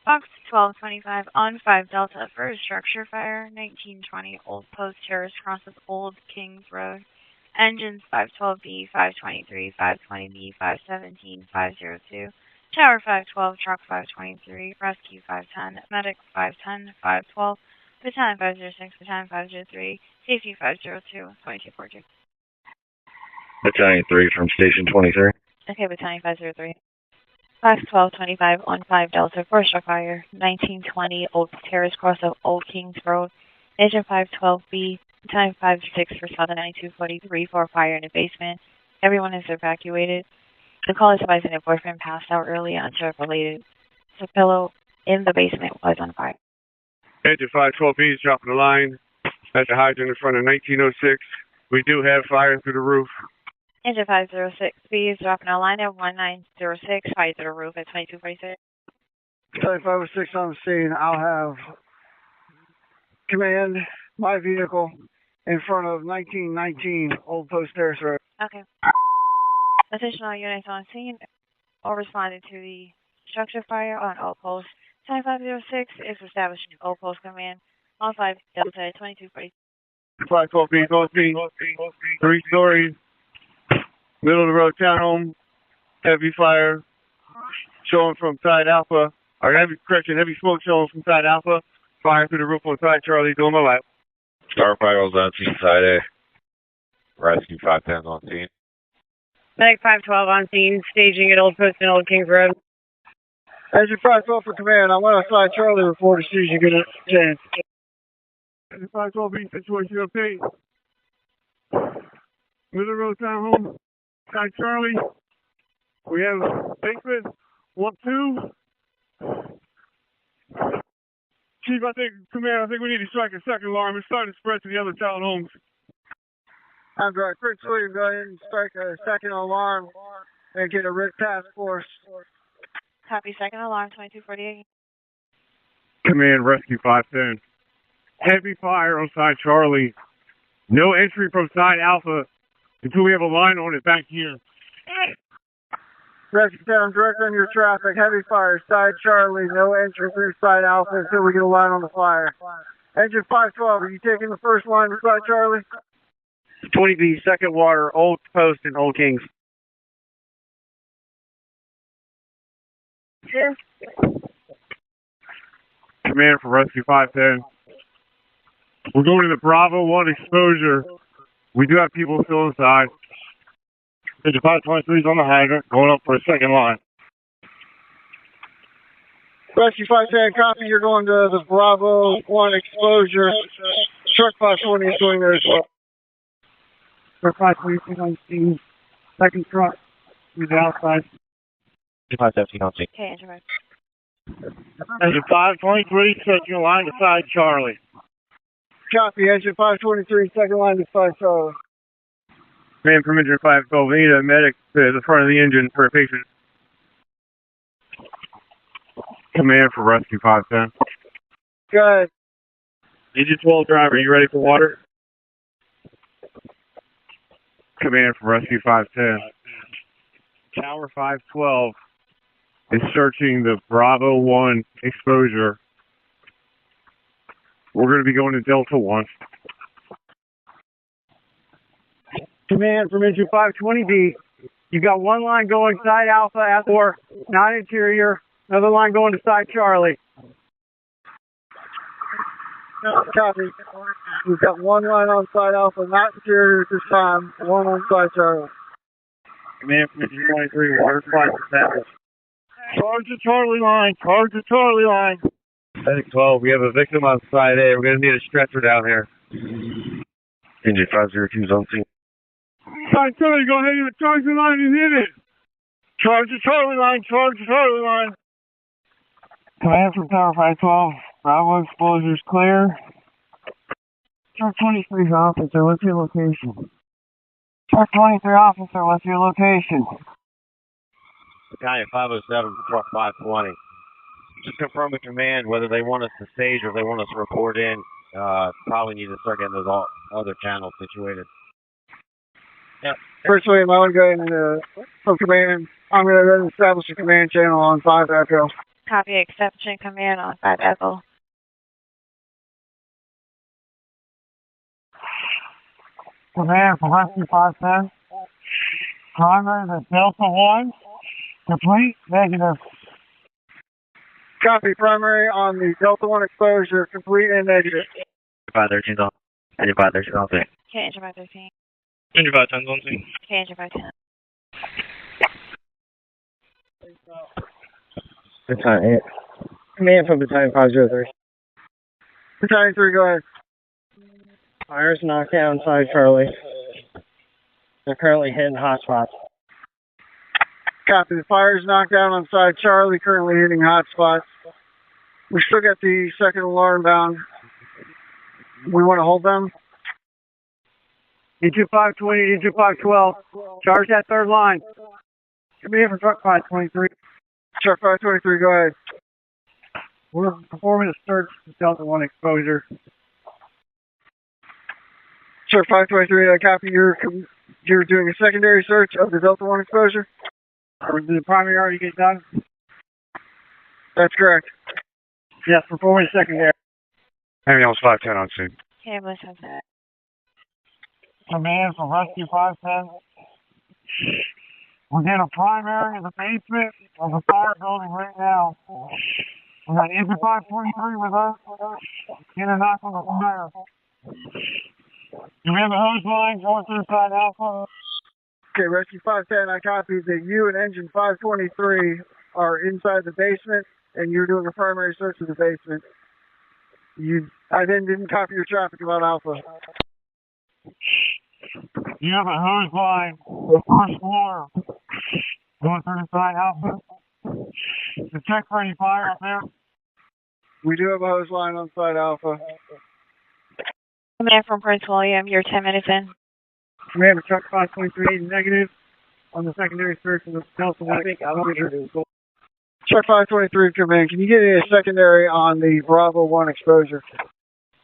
Fox 1225 on 5 Delta for a structure fire, 1920 Old Post Terrace crosses Old Kings Road. Engines 512B, 523, 520B, 517, 502. Tower 512, Truck 523, Rescue 510, Medic 510, 512, Battalion 506, Battalion 503, Safety 502, 2242. Battalion 3 from Station 23. Okay, Battalion 503. Fox 1225 on 5 Delta for a struck fire, 1920 Old Terrace cross of Old Kings Road. Engine 512B, Battalion 56 for Southern 9243 for a fire in the basement. Everyone is evacuated. The call is advising their boyfriend passed out early on drug-related. The pillow in the basement was on fire. Engine 512B is dropping the line at the hydrant in front of 1906. We do have fire through the roof. Engine 506B is dropping a line at 1906, fire through the roof at 2246. Battalion 506 on the scene. I'll have command my vehicle in front of 1919 Old Post Terrace Road. Okay. Additional units on scene all responded to the structure fire on Old Post. Battalion 506 is establishing Old Post command on 5 Delta 2240. 512B, Old King, 3 stories, middle of the road townhome, heavy fire showing from side Alpha, or heavy smoke showing from side Alpha, fire through the roof on side Charlie, doing my lap. Star Fire's on scene, side A. Rescue 510 on scene. Medic 512 on scene, staging at Old Post and Old Kings Road. Engine 512 for command. I want to fly Charlie report as soon as you get a chance. Engine 512B, situation okay. Middle of the road townhome, side Charlie. We have basement 1-2. Chief, command, I think we need to strike a second alarm. It's starting to spread to the other townhomes. I'm right. Prince William, go ahead and strike a second alarm and get a RIT task force. Copy, second alarm, 2248. Command, Rescue 510. Heavy fire on side Charlie. No entry from side Alpha until we have a line on it back here. Rescue 10, I'm direct on your traffic. Heavy fire, side Charlie. No entry through side Alpha until we get a line on the fire. Engine 512, are you taking the first line to side Charlie? 20B, second water, Old Post and Old Kings. Yes. Command for Rescue 510. We're going to the Bravo 1 exposure. We do have people still inside. Engine 523 is on the hydrant, going up for a second line. Rescue 510, copy. You're going to the Bravo 1 exposure. Truck 520 is going there as well. Truck 523 on scene. Second truck is outside. 517 on scene. Okay, Engine 5. Engine 523, second line to side Charlie. Copy. Engine 523, second line to side Charlie. Man from Engine 512, we need a medic to the front of the engine for a patient. Command for Rescue 510. Go ahead. Engine 12 driver, you ready for water? Command for Rescue 510. Tower 512 is searching the Bravo 1 exposure. We're going to be going to Delta 1. Command from Engine 520B. You've got one line going side Alpha at 4, not interior. Another line going to side Charlie. Copy. We've got one line on side Alpha, not interior at this time. One on side Charlie. Command from Engine 23, water supply established. Charge the Charlie line, charge the Charlie line. Medic 12, we have a victim on side A. We're going to need a stretcher down here. Engine 502 is on scene. Side Charlie, go ahead and charge the line and hit it. Charge the Charlie line, charge the Charlie line. Command from Tower 512, Bravo exposure is clear. Truck 23 officer, what's your location? Truck 23 officer, what's your location? Battalion 507, Truck 520. Just confirm with command whether they want us to stage or if they want us to report in. Probably need to start getting those other channels situated. Yeah. First William, I want to go ahead and from command. I'm going to establish a command channel on 5 Echo. Copy exception command on 5 Echo. Command for Rescue 510. Primary to Delta 1. Complete, negative. Copy, primary on the Delta 1 exposure, complete and negative. 513 on. Engine 513 on. Okay, engine 513. Engine 510 on scene. Okay, engine 510. Battalion, command from Battalion 503. Battalion 3, go ahead. Fires knocked down inside Charlie. They're currently hitting hotspots. Copy. The fire's knocked down on side Charlie, currently hitting hotspots. We still got the second alarm down. We want to hold them. Engine 520, engine 512. Charge that third line. Command for truck 523. Truck 523, go ahead. We're performing a search for Delta 1 exposure. Truck 523, I copy. You're doing a secondary search of the Delta 1 exposure? Or did the primary already get done? That's correct. Yes, performing secondary. Ambulance 510 on scene. Okay, ambulance has that. Command from Rescue 510. We're getting a primary in the basement of the fire building right now. We got engine 523 with us. Get a knock on the fire. Do we have a hose line going through side Alpha? Okay, Rescue 510, I copy that you and engine 523 are inside the basement and you're doing a primary search of the basement. I then didn't copy your traffic about Alpha. You have a hose line, the first floor, going through the side Alpha. To check for any fire up there. We do have a hose line on side Alpha. Command from Prince William, you're 10 minutes in. Command for truck 523, negative on the secondary search of the Delta 1. Truck 523, command, can you get a secondary on the Bravo 1 exposure?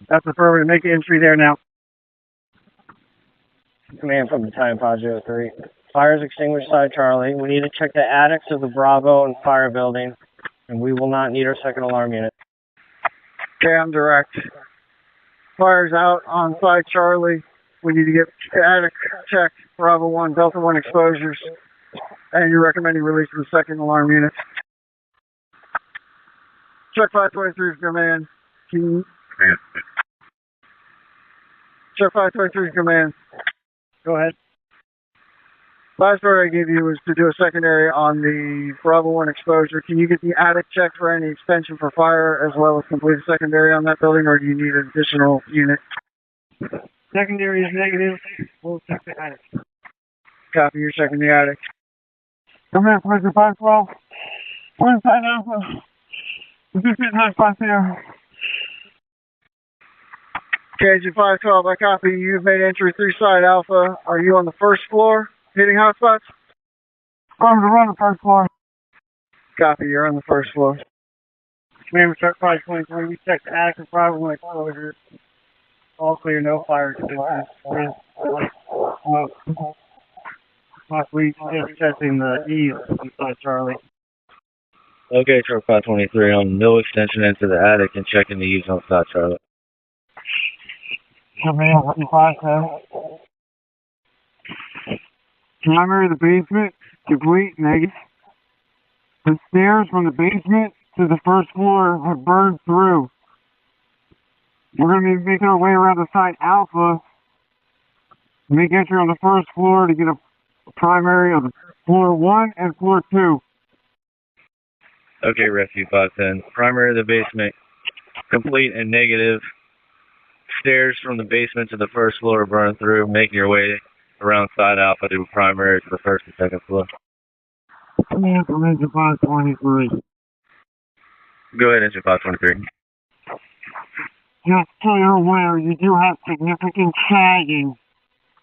That's affirmative. Make an entry there now. Command from Battalion 503. Fires extinguished side Charlie. We need to check the attics of the Bravo and fire building, and we will not need our second alarm unit. Okay, I'm direct. Fire's out on side Charlie. We need to get the attic checked, Bravo 1, Delta 1 exposures, and you're recommending release of the second alarm unit. Truck 523 command. Truck 523 command. Go ahead. Last order I gave you was to do a secondary on the Bravo 1 exposure. Can you get the attic checked for any extension for fire as well as complete a secondary on that building, or do you need an additional unit? Secondary is negative. We'll check the attic. Copy, you're checking the attic. Come in, Pressure 512. We're inside Alpha. We're just getting hot spots here. Okay, engine 512, I copy. You've made entry through side Alpha. Are you on the first floor hitting hotspots? I'm on the first floor. Copy, you're on the first floor. Command truck 523, we checked the attic and Bravo 1 exposure. All clear, no fire. Last week, just checking the eaves inside Charlie. Okay, truck 523 on no extension into the attic and checking the eaves on side Charlie. Command 510. Primary of the basement, complete, negative. The stairs from the basement to the first floor have burned through. We're going to be making our way around the site Alpha. Make entry on the first floor to get a primary of floor 1 and floor 2. Okay, Rescue 510. Primary of the basement, complete and negative. Stairs from the basement to the first floor are burned through. Making your way around side Alpha to primary to the first and second floor. Command from engine 523. Go ahead, engine 523. Just so you're aware, you do have significant sagging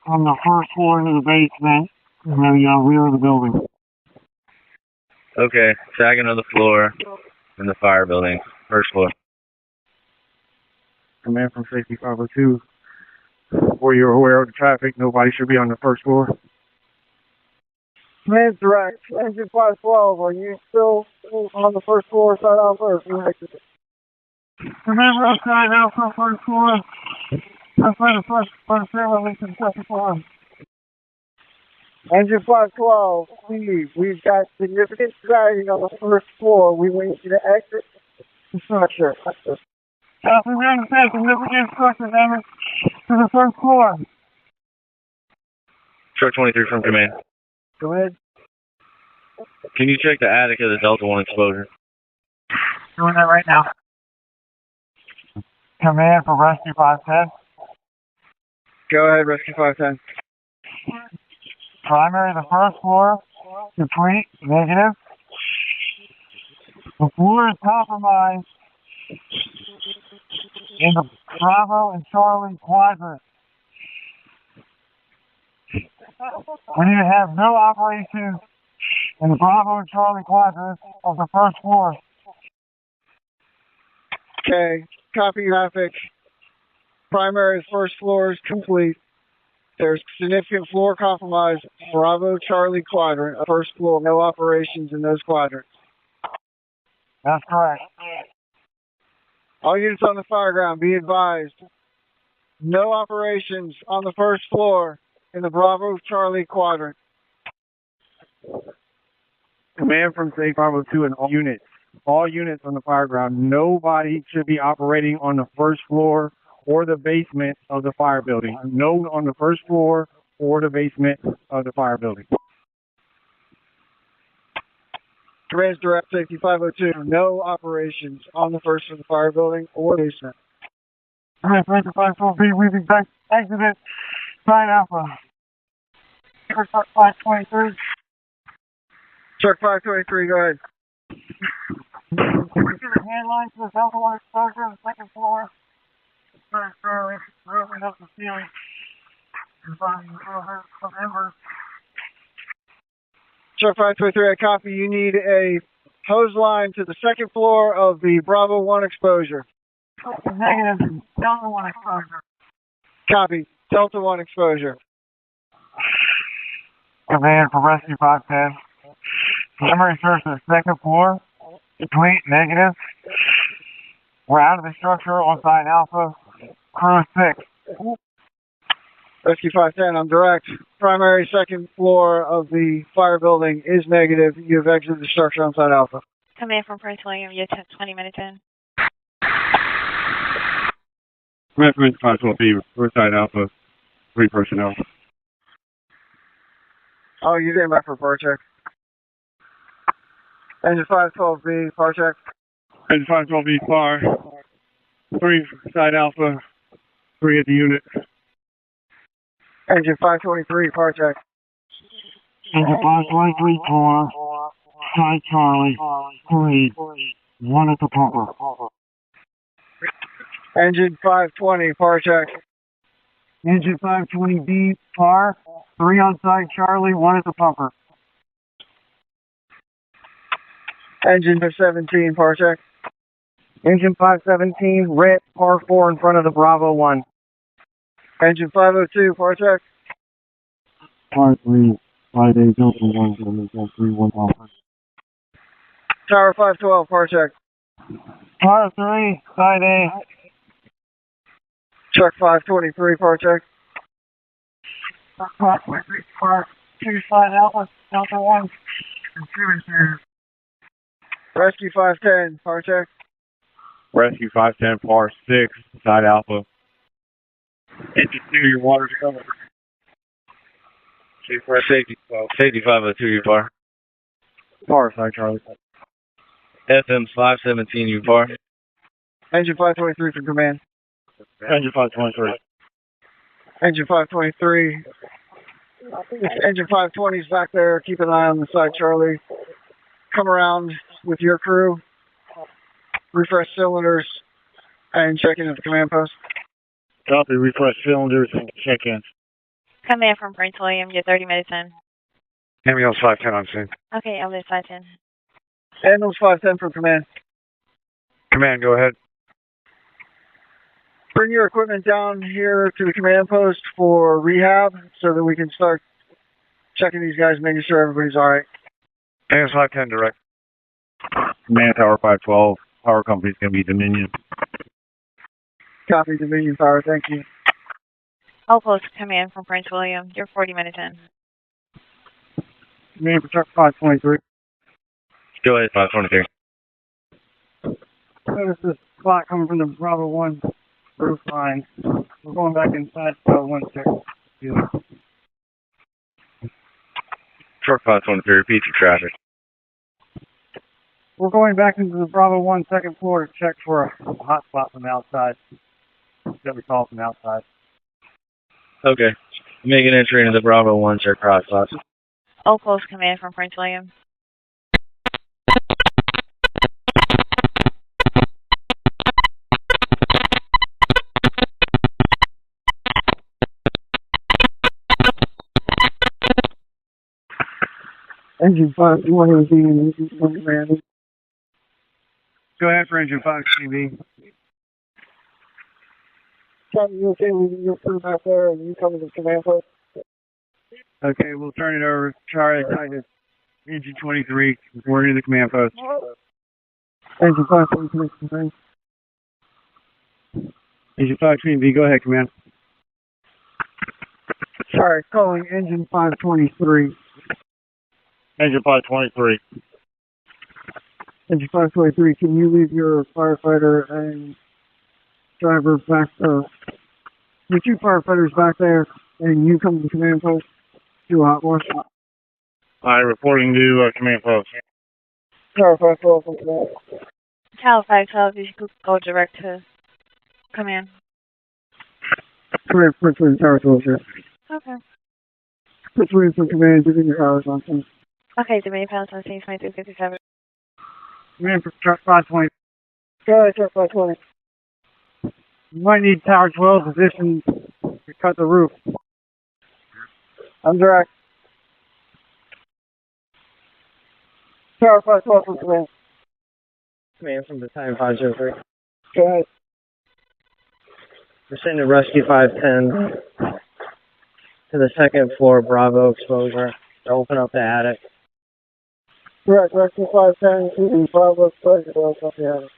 from the first floor to the basement and the rear of the building. Okay, sagging on the floor in the fire building, first floor. Command from Safety 502. Before you're aware of the traffic, nobody should be on the first floor. Command direct. Engine 512, are you still on the first floor side Alpha or you exited? Command outside Alpha, first floor. Outside the first floor, releasing second floor. Engine 512, please, we've got significant sagging on the first floor. We want you to exit the structure. Copy, we understand significant structure damage to the first floor. Truck 23 from command. Go ahead. Can you check the attic of the Delta 1 exposure? Doing that right now. Command for Rescue 510. Go ahead, Rescue 510. Primary, the first floor, complete, negative. The floor is compromised in the Bravo and Charlie quadrant. We need to have no operation in the Bravo and Charlie quadrant of the first floor. Okay, copy graphic. Primary first floor is complete. There's significant floor compromise, Bravo Charlie quadrant, first floor, no operations in those quadrants. That's correct. All units on the Fireground, be advised, no operations on the first floor in the Bravo Charlie quadrant. Command from Safe Bravo 2 and all units on the Fireground, nobody should be operating on the first floor or the basement of the fire building. No on the first floor or the basement of the fire building. Command's direct safety 502, no operations on the first floor of the fire building or basement. Command for 512B, we've exited side Alpha. Truck 523. Truck 523, go ahead. Hand lines to the Delta 1 exposure on the second floor. Rolling up the ceiling. Truck 523, I copy. You need a hose line to the second floor of the Bravo 1 exposure. Negative. Delta 1 exposure. Copy. Delta 1 exposure. Command for Rescue 510. Primary search to the second floor. Complete. Negative. We're out of the structure on side Alpha. Crew 6. Rescue 510, I'm direct. Primary second floor of the fire building is negative. You've exited the structure on side Alpha. Command from Prince William, you 20 minutes in. Command from 512B, first side Alpha, 3 personnel. Oh, you didn't back for power check. Engine 512B, power check. Engine 512B, fire. 3 side Alpha, 3 at the unit. Engine 523, power check. Engine 523, core. Side Charlie, 3. 1 at the pumper. Engine 520, power check. Engine 520B, par. 3 on side Charlie, 1 at the pumper. Engine 517, power check. Engine 517, red, par 4 in front of the Bravo 1. Engine 502, power check. Par 3, 5 A, Delta 1, 3, 1 Alpha. Tower 512, power check. Par 3, side A. Truck 523, power check. Par 2, side Alpha, Delta 1. Rescue 510, power check. Rescue 510, par 6, side Alpha. Engine 2, your water's covered. Safety 502, your par. Par, side Charlie. FM 517, you par. Engine 523 from command. Engine 523. Engine 523. Engine 520's back there. Keep an eye on the side, Charlie. Come around with your crew. Refresh cylinders and check in at the command post. Copy, refresh cylinders and check in. Command from Prince William, you're 30 minutes in. Ambulance 510 on scene. Okay, ambulance 510. Ambulance 510 from command. Command, go ahead. Bring your equipment down here to the command post for rehab so that we can start checking these guys, making sure everybody's alright. Command 510 direct. Command Tower 512. Power company's going to be Dominion. Copy, Dominion Power, thank you. Outpost command from Prince William. You're 40 minutes in. Command for truck 523. Go ahead, 523. Notice this spot coming from the Bravo 1 roof line. We're going back inside Bravo 1 second. Truck 523, repeat your traffic. We're going back into the Bravo 1 second floor to check for a hot spot from the outside. That we call from the outside. Okay. Make an entry into the Bravo 1, check for hot spots. Outpost command from Prince William. Engine 5, you want to be in command? Go ahead for engine 5 TV. Tom, you okay leaving your crew back there and you coming to command post? Okay, we'll turn it over. Charlie, engine 23, reporting to the command post. Engine 5, 23, command. Engine 5 TV, go ahead, command. Sorry, calling engine 523. Engine 523. Engine 523, can you leave your firefighter and driver back, your two firefighters back there, and you come to the command post, do a hot wash? Alright, reporting to command post. Tower 512 from command. Tower 512, you should go direct to command. Command, Prince William, Tower 12, sir. Okay. Prince William from command, giving your hours on scene. Okay, Dominion Power on scene 2357. Command for truck 520. Go ahead, truck 520. You might need Tower 12 position to cut the roof. I'm direct. Tower 512 from command. Command from Battalion 503. Go ahead. We're sending Rescue 510 to the second floor Bravo exposure to open up the attic. Direct, Rescue 510 to the Bravo exposure to open up the attic.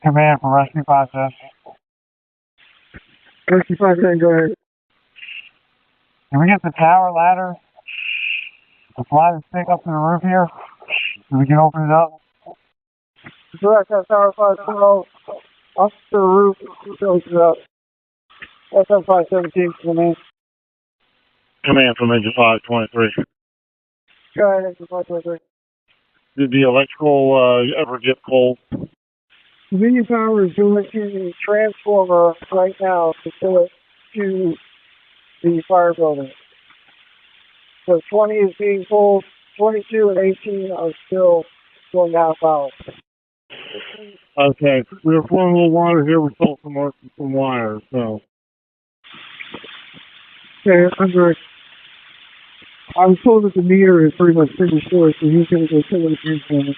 Command from Rescue 510. Rescue 510, go ahead. Can we get the tower ladder to fly the stick up to the roof here so we can open it up? Direct, that's Tower 512. Off the roof, goes up. SM 517, command. Command from engine 523. Go ahead, engine 523. Did the electrical ever get cold? Dominion Power is doing the transformer right now to fill it to the fire building. So 20 is being pulled, 22 and 18 are still going out power. Okay, we were flowing a little water here. We pulled some wires, so. Okay, I was told that the meter is pretty much finished for us, so he's going to go fill the transformer.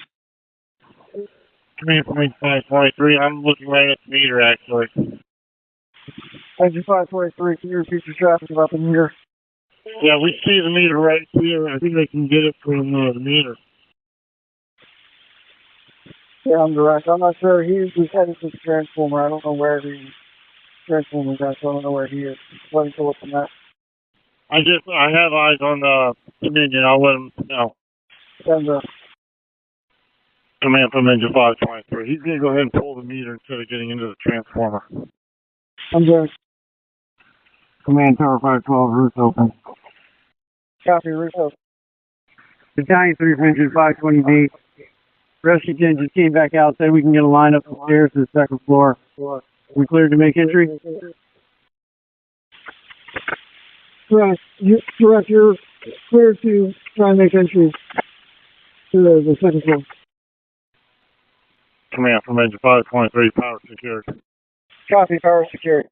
Command from engine 523. I'm looking right at the meter, actually. Engine 523, can you repeat your traffic about the meter? Yeah, we see the meter right here. I think they can get it from the meter. Yeah, I'm direct. I'm not sure. He's headed to the transformer. I don't know where the transformer is at, so I don't know where he is. Let me go look at that. I have eyes on Dominion. I'll let him know. And, Command from engine 523. He's going to go ahead and pull the meter instead of getting into the transformer. I'm direct. Command Tower 512, roof open. Copy, roof open. Battalion 3 from engine 520B. Rescue engine came back out, said we can get a line up the stairs to the second floor. We cleared to make entry? Correct. Correct. You're clear to try and make entry to the second floor. Command from engine 523, power secured. Copy, power security.